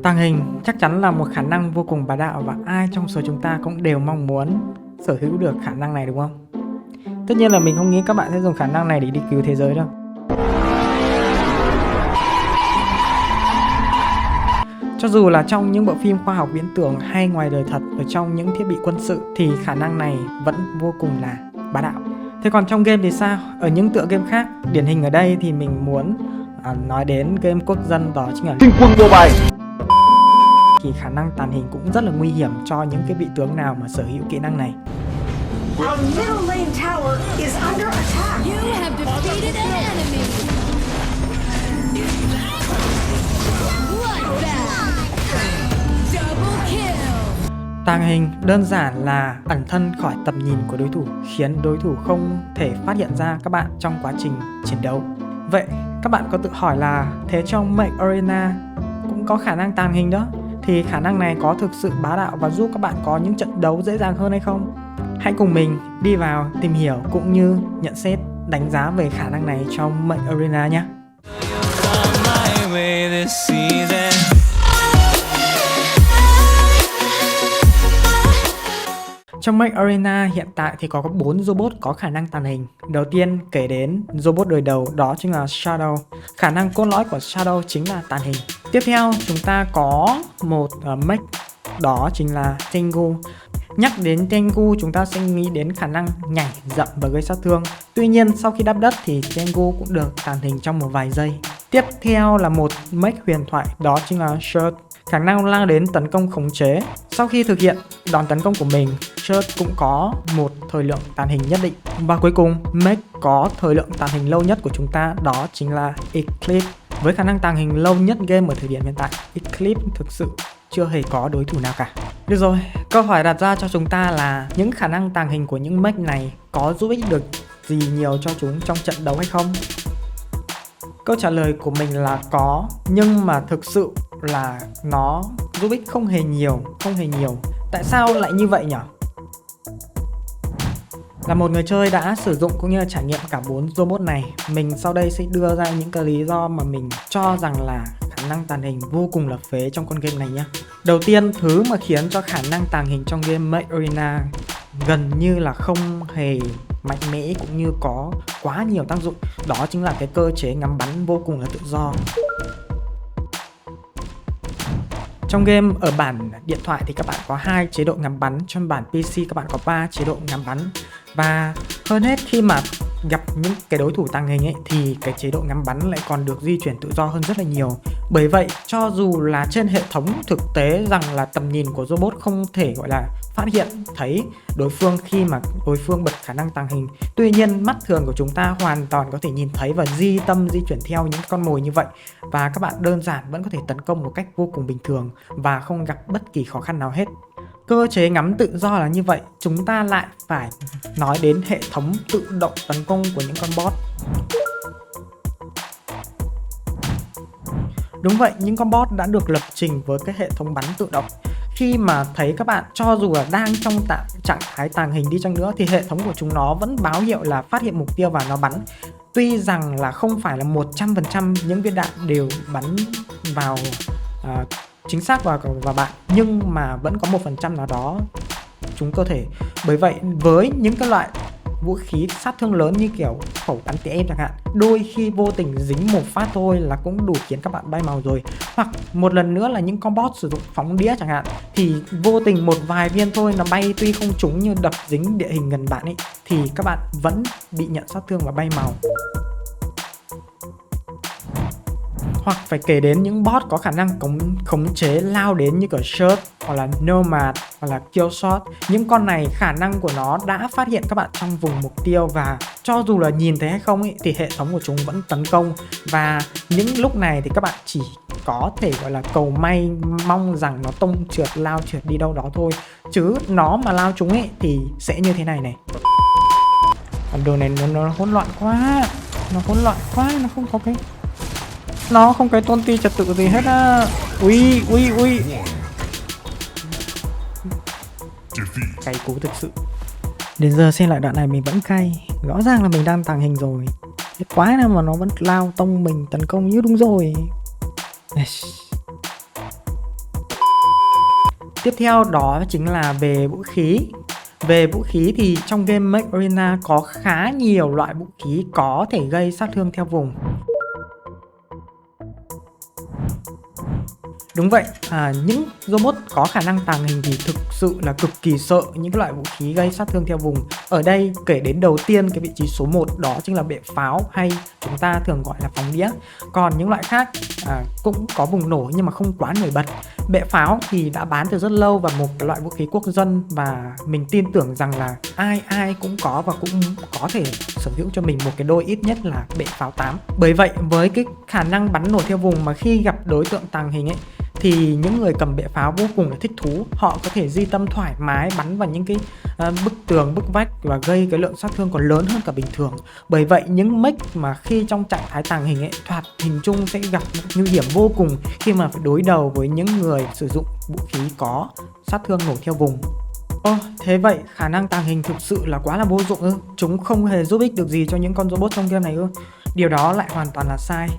Tàng hình chắc chắn là một khả năng vô cùng bá đạo và ai trong số chúng ta cũng đều mong muốn sở hữu được khả năng này, đúng không? Tất nhiên là mình không nghĩ các bạn sẽ dùng khả năng này để đi cứu thế giới đâu. Cho dù là trong những bộ phim khoa học viễn tưởng hay ngoài đời thật, ở trong những thiết bị quân sự thì khả năng này vẫn vô cùng là bá đạo. Thế còn trong game thì sao? Ở những tựa game khác, điển hình ở đây thì mình muốn nói đến game quốc dân, đó chính là Tinh Quân Mobile. thì khả năng tàng hình cũng rất là nguy hiểm cho những cái vị tướng nào mà sở hữu kỹ năng này. Our middle lane tower is under attack. You have defeated an enemy. Bloodbath. Double kill. Tàng hình đơn giản là ẩn thân khỏi tầm nhìn của đối thủ, khiến đối thủ không thể phát hiện ra các bạn trong quá trình chiến đấu. Vậy các bạn có tự hỏi là thế trong Mech Arena cũng có khả năng tàng hình đó, thì khả năng này có thực sự bá đạo và giúp các bạn có những trận đấu dễ dàng hơn hay không? Hãy cùng mình đi vào tìm hiểu cũng như nhận xét, đánh giá về khả năng này trong Mech Arena nhé. Trong Mech Arena hiện tại thì có 4 robot có khả năng tàng hình. Đầu tiên kể đến robot đời đầu, đó chính là Shadow. Khả năng cốt lõi của Shadow chính là tàng hình. Tiếp theo chúng ta có một mech, đó chính là Tengu. Nhắc đến Tengu chúng ta sẽ nghĩ đến khả năng nhảy, dậm và gây sát thương. Tuy nhiên sau khi đáp đất thì Tengu cũng được tàng hình trong một vài giây. Tiếp theo là một mech huyền thoại, đó chính là Shirt. Khả năng lao đến tấn công khống chế. Sau khi thực hiện đòn tấn công của mình, Shirt cũng có một thời lượng tàng hình nhất định. Và cuối cùng, mech có thời lượng tàng hình lâu nhất của chúng ta, đó chính là Eclipse. Với khả năng tàng hình lâu nhất game ở thời điểm hiện tại, Eclipse thực sự chưa hề có đối thủ nào cả. Được rồi, câu hỏi đặt ra cho chúng ta là những khả năng tàng hình của những mech này có giúp ích được gì nhiều cho chúng trong trận đấu hay không? Câu trả lời của mình là có, nhưng mà thực sự là nó giúp ích không hề nhiều. Tại sao lại như vậy nhỉ? Là một người chơi đã sử dụng cũng như là trải nghiệm cả 4 robot này, mình sau đây sẽ đưa ra những cái lý do mà mình cho rằng là khả năng tàng hình vô cùng là phế trong con game này nhé. Đầu tiên, thứ mà khiến cho khả năng tàng hình trong game Mech Arena gần như là không hề mạnh mẽ cũng như có quá nhiều tác dụng, đó chính là cái cơ chế ngắm bắn vô cùng là tự do. Trong game ở bản điện thoại thì các bạn có 2 chế độ ngắm bắn, trong bản PC các bạn có 3 chế độ ngắm bắn. Và hơn hết khi mà gặp những cái đối thủ tàng hình ấy thì cái chế độ ngắm bắn lại còn được di chuyển tự do hơn rất là nhiều. Bởi vậy cho dù là trên hệ thống thực tế rằng là tầm nhìn của robot không thể gọi là phát hiện thấy đối phương khi mà đối phương bật khả năng tàng hình, tuy nhiên mắt thường của chúng ta hoàn toàn có thể nhìn thấy và di chuyển theo những con mồi như vậy, và các bạn đơn giản vẫn có thể tấn công một cách vô cùng bình thường và không gặp bất kỳ khó khăn nào hết. Cơ chế ngắm tự do là như vậy, chúng ta lại phải nói đến hệ thống tự động tấn công của những con bot. Đúng vậy, những con bot đã được lập trình với cái hệ thống bắn tự động. Khi mà thấy các bạn cho dù là đang trong trạng thái tàng hình đi chăng nữa thì hệ thống của chúng nó vẫn báo hiệu là phát hiện mục tiêu và nó bắn. Tuy rằng là không phải là 100% những viên đạn đều bắn vào chính xác vào bạn, nhưng mà vẫn có 1% nào đó chúng có thể. Bởi vậy với những cái loại vũ khí sát thương lớn như kiểu khẩu bắn tỉa em chẳng hạn, đôi khi vô tình dính một phát thôi là cũng đủ khiến các bạn bay màu rồi. Hoặc một lần nữa là những con bot sử dụng phóng đĩa chẳng hạn, thì vô tình một vài viên thôi nó bay tuy không trúng như đập dính địa hình gần bạn ấy thì các bạn vẫn bị nhận sát thương và bay màu. Hoặc phải kể đến những bot có khả năng khống chế lao đến như kiểu Shirt hoặc là Nomad hoặc là Killshot. Những con này khả năng của nó đã phát hiện các bạn trong vùng mục tiêu và cho dù là nhìn thấy hay không ấy, thì hệ thống của chúng vẫn tấn công. Và những lúc này thì các bạn chỉ có thể gọi là cầu may, mong rằng nó tung trượt, lao trượt đi đâu đó thôi. Chứ nó mà lao chúng ấy thì sẽ như thế này này. Còn đồ này nó hỗn loạn quá, nó không cái tôn ti trật tự gì hết á. Ui. Cay cú thực sự. Đến giờ xem lại đoạn này mình vẫn cay. Rõ ràng là mình đang tàng hình rồi, cái quái nào mà nó vẫn lao tông mình tấn công như đúng rồi. Tiếp theo đó chính là về vũ khí. Về vũ khí thì trong game Mech Arena có khá nhiều loại vũ khí có thể gây sát thương theo vùng. Đúng vậy, những robot có khả năng tàng hình thì thực sự là cực kỳ sợ những cái loại vũ khí gây sát thương theo vùng. Ở đây kể đến đầu tiên cái vị trí số 1 đó chính là bệ pháo, hay chúng ta thường gọi là phóng đĩa. Còn những loại khác cũng có vùng nổ nhưng mà không quá nổi bật. Bệ pháo thì đã bán từ rất lâu và một cái loại vũ khí quốc dân, và mình tin tưởng rằng là ai cũng có và cũng có thể sở hữu cho mình một cái đôi, ít nhất là bệ pháo 8. Bởi vậy với cái khả năng bắn nổ theo vùng mà khi gặp đối tượng tàng hình ấy thì những người cầm bệ pháo vô cùng là thích thú. Họ có thể di tâm thoải mái bắn vào những cái bức tường, bức vách và gây cái lượng sát thương còn lớn hơn cả bình thường. Bởi vậy những mech mà khi trong trạng thái tàng hình ấy, thoạt hình chung sẽ gặp nguy hiểm vô cùng khi mà phải đối đầu với những người sử dụng vũ khí có sát thương nổ theo vùng. Thế vậy khả năng tàng hình thực sự là quá là vô dụng ư? Chúng không hề giúp ích được gì cho những con robot trong game này ư? Điều đó lại hoàn toàn là sai.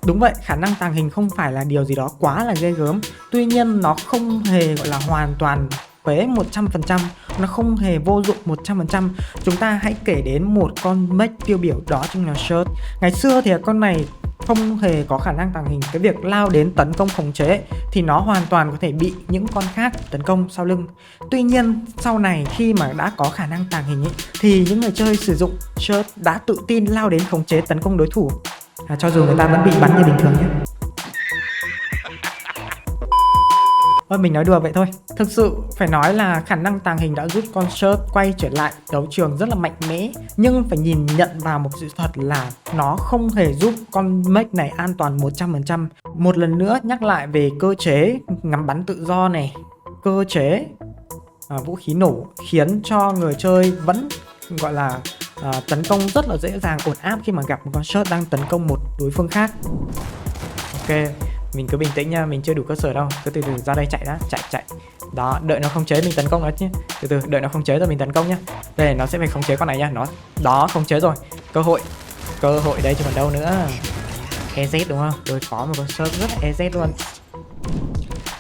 Đúng vậy, khả năng tàng hình không phải là điều gì đó quá là ghê gớm. Tuy nhiên nó không hề gọi là hoàn toàn phế 100%, nó không hề vô dụng 100%. Chúng ta hãy kể đến một con mech tiêu biểu, đó chính là Surge. Ngày xưa thì con này không hề có khả năng tàng hình. Cái việc lao đến tấn công khống chế thì nó hoàn toàn có thể bị những con khác tấn công sau lưng. Tuy nhiên sau này khi mà đã có khả năng tàng hình ấy, thì những người chơi sử dụng Surge đã tự tin lao đến khống chế tấn công đối thủ, cho dù người ta vẫn bị bắn như bình thường nhé. Mình nói đùa vậy thôi. Thực sự phải nói là khả năng tàng hình đã giúp con Surge quay trở lại đấu trường rất là mạnh mẽ. Nhưng phải nhìn nhận vào một sự thật là nó không hề giúp con mech này an toàn 100%. Một lần nữa nhắc lại về cơ chế ngắm bắn tự do này, cơ chế vũ khí nổ khiến cho người chơi vẫn gọi là tấn công rất là dễ dàng, ổn áp khi mà gặp một con Surge đang tấn công một đối phương khác. Ok, mình cứ bình tĩnh nha, mình chưa đủ cơ sở đâu. Cứ từ từ ra đây, chạy đã, chạy. Đó, đợi nó khống chế mình tấn công nó chứ. Từ từ, đợi nó khống chế rồi mình tấn công nhá. Đây, nó sẽ phải khống chế con này nha. Đó, khống chế rồi. Cơ hội đây chứ còn đâu nữa. EZ đúng không? Đối phó một con Surge rất là EZ luôn.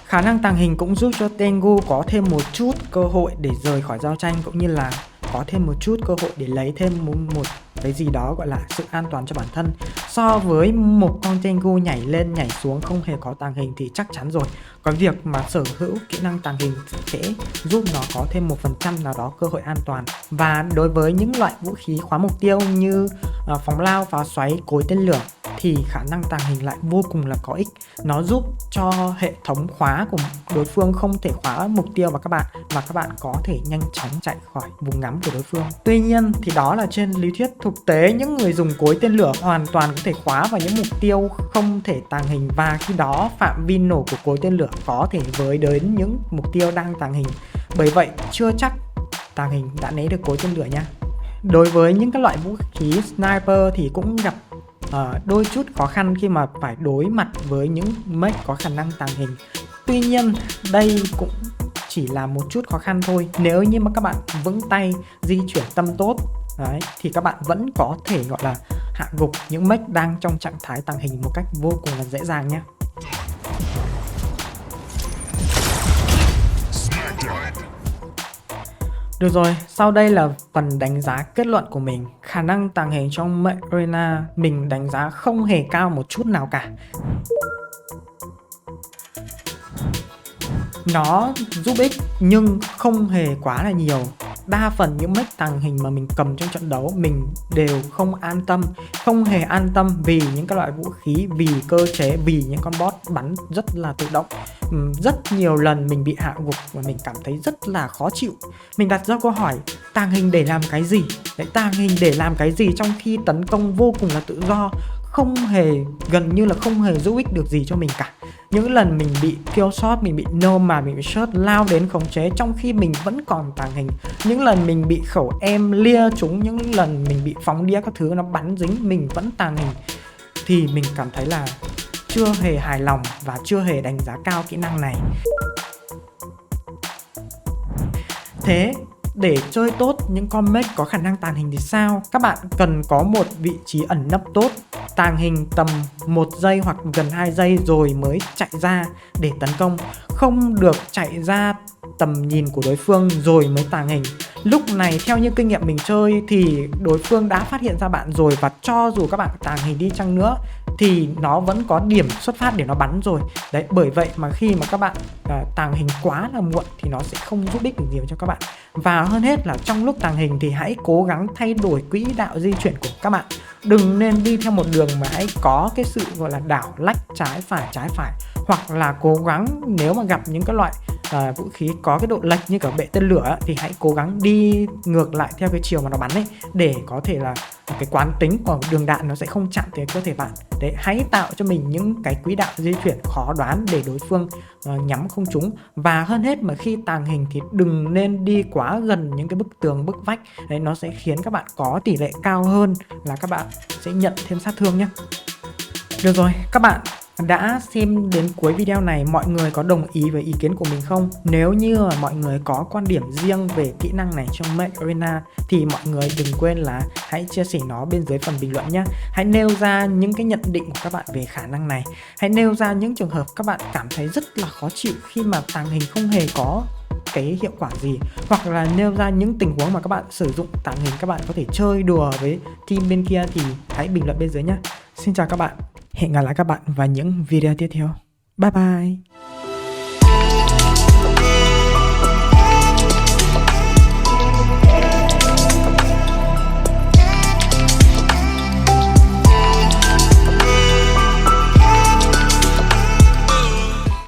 Khả năng tàng hình cũng giúp cho Tengu có thêm một chút cơ hội để rời khỏi giao tranh, cũng như là có thêm một chút cơ hội để lấy thêm một cái gì đó gọi là sự an toàn cho bản thân. So với một con Tengu nhảy lên nhảy xuống không hề có tàng hình thì chắc chắn rồi, cái việc mà sở hữu kỹ năng tàng hình sẽ giúp nó có thêm 1% nào đó cơ hội an toàn. Và đối với những loại vũ khí khóa mục tiêu như phóng lao, pháo xoáy, cối tên lửa thì khả năng tàng hình lại vô cùng là có ích. Nó giúp cho hệ thống khóa của đối phương không thể khóa mục tiêu vào các bạn, và các bạn có thể nhanh chóng chạy khỏi vùng ngắm của đối phương. Tuy nhiên thì đó là trên lý thuyết. Thực tế những người dùng cối tên lửa hoàn toàn có thể khóa vào những mục tiêu không thể tàng hình, và khi đó phạm vi nổ của cối tên lửa có thể với đến những mục tiêu đang tàng hình. Bởi vậy chưa chắc tàng hình đã né được cối tên lửa nha. Đối với những cái loại vũ khí sniper thì cũng gặp đôi chút khó khăn khi mà phải đối mặt với những mech có khả năng tàng hình. Tuy nhiên đây cũng chỉ là một chút khó khăn thôi. Nếu như mà các bạn vững tay, di chuyển tâm tốt đấy, thì các bạn vẫn có thể gọi là hạ gục những mech đang trong trạng thái tàng hình một cách vô cùng là dễ dàng nhé. Được rồi, sau đây là phần đánh giá kết luận của mình. Khả năng tàng hình trong Mech Arena mình đánh giá không hề cao một chút nào cả. Nó giúp ích nhưng không hề quá là nhiều. Đa phần những mech tàng hình mà mình cầm trong trận đấu mình đều không hề an tâm vì những cái loại vũ khí, vì cơ chế, vì những con boss bắn rất là tự động. Rất nhiều lần mình bị hạ gục và mình cảm thấy rất là khó chịu. Mình đặt ra câu hỏi, tàng hình để làm cái gì? Tàng hình để làm cái gì trong khi tấn công vô cùng là tự do, gần như là không hề giúp ích được gì cho mình cả. Những lần mình bị kill shot, mình bị nomad, mình bị shot lao đến khống chế trong khi mình vẫn còn tàng hình. Những lần mình bị khẩu em lia chúng, những lần mình bị phóng đĩa các thứ nó bắn dính mình vẫn tàng hình, thì mình cảm thấy là chưa hề hài lòng và chưa hề đánh giá cao kỹ năng này. Thế để chơi tốt những con mech có khả năng tàng hình thì sao? Các bạn cần có một vị trí ẩn nấp tốt, tàng hình tầm 1 giây hoặc gần 2 giây rồi mới chạy ra để tấn công. Không được chạy ra tầm nhìn của đối phương rồi mới tàng hình. Lúc này theo như kinh nghiệm mình chơi thì đối phương đã phát hiện ra bạn rồi, và cho dù các bạn tàng hình đi chăng nữa thì nó vẫn có điểm xuất phát để nó bắn rồi. Đấy, bởi vậy mà khi mà các bạn tàng hình quá là muộn thì nó sẽ không giúp ích được nhiều cho các bạn. Và hơn hết là trong lúc tàng hình thì hãy cố gắng thay đổi quỹ đạo di chuyển của các bạn. Đừng nên đi theo một đường mà hãy có cái sự gọi là đảo lách trái phải, hoặc là cố gắng nếu mà gặp những cái loại vũ khí có cái độ lệch như cả bệ tên lửa thì hãy cố gắng đi ngược lại theo cái chiều mà nó bắn ấy, để có thể là cái quán tính của đường đạn nó sẽ không chạm tới cơ thể bạn. Đấy, hãy tạo cho mình những cái quỹ đạo di chuyển khó đoán để đối phương nhắm không trúng. Và hơn hết mà khi tàng hình thì đừng nên đi quá gần những cái bức tường, bức vách. Đấy, nó sẽ khiến các bạn có tỷ lệ cao hơn là các bạn sẽ nhận thêm sát thương nhé. Được rồi, các bạn đã xem đến cuối video này, mọi người có đồng ý với ý kiến của mình không? Nếu như mà mọi người có quan điểm riêng về kỹ năng này trong Mech Arena thì mọi người đừng quên là hãy chia sẻ nó bên dưới phần bình luận nhé. Hãy nêu ra những cái nhận định của các bạn về khả năng này. Hãy nêu ra những trường hợp các bạn cảm thấy rất là khó chịu khi mà tàng hình không hề có cái hiệu quả gì, hoặc là nêu ra những tình huống mà các bạn sử dụng tàng hình các bạn có thể chơi đùa với team bên kia thì hãy bình luận bên dưới nhé. Xin chào các bạn, hẹn gặp lại các bạn vào những video tiếp theo. Bye bye.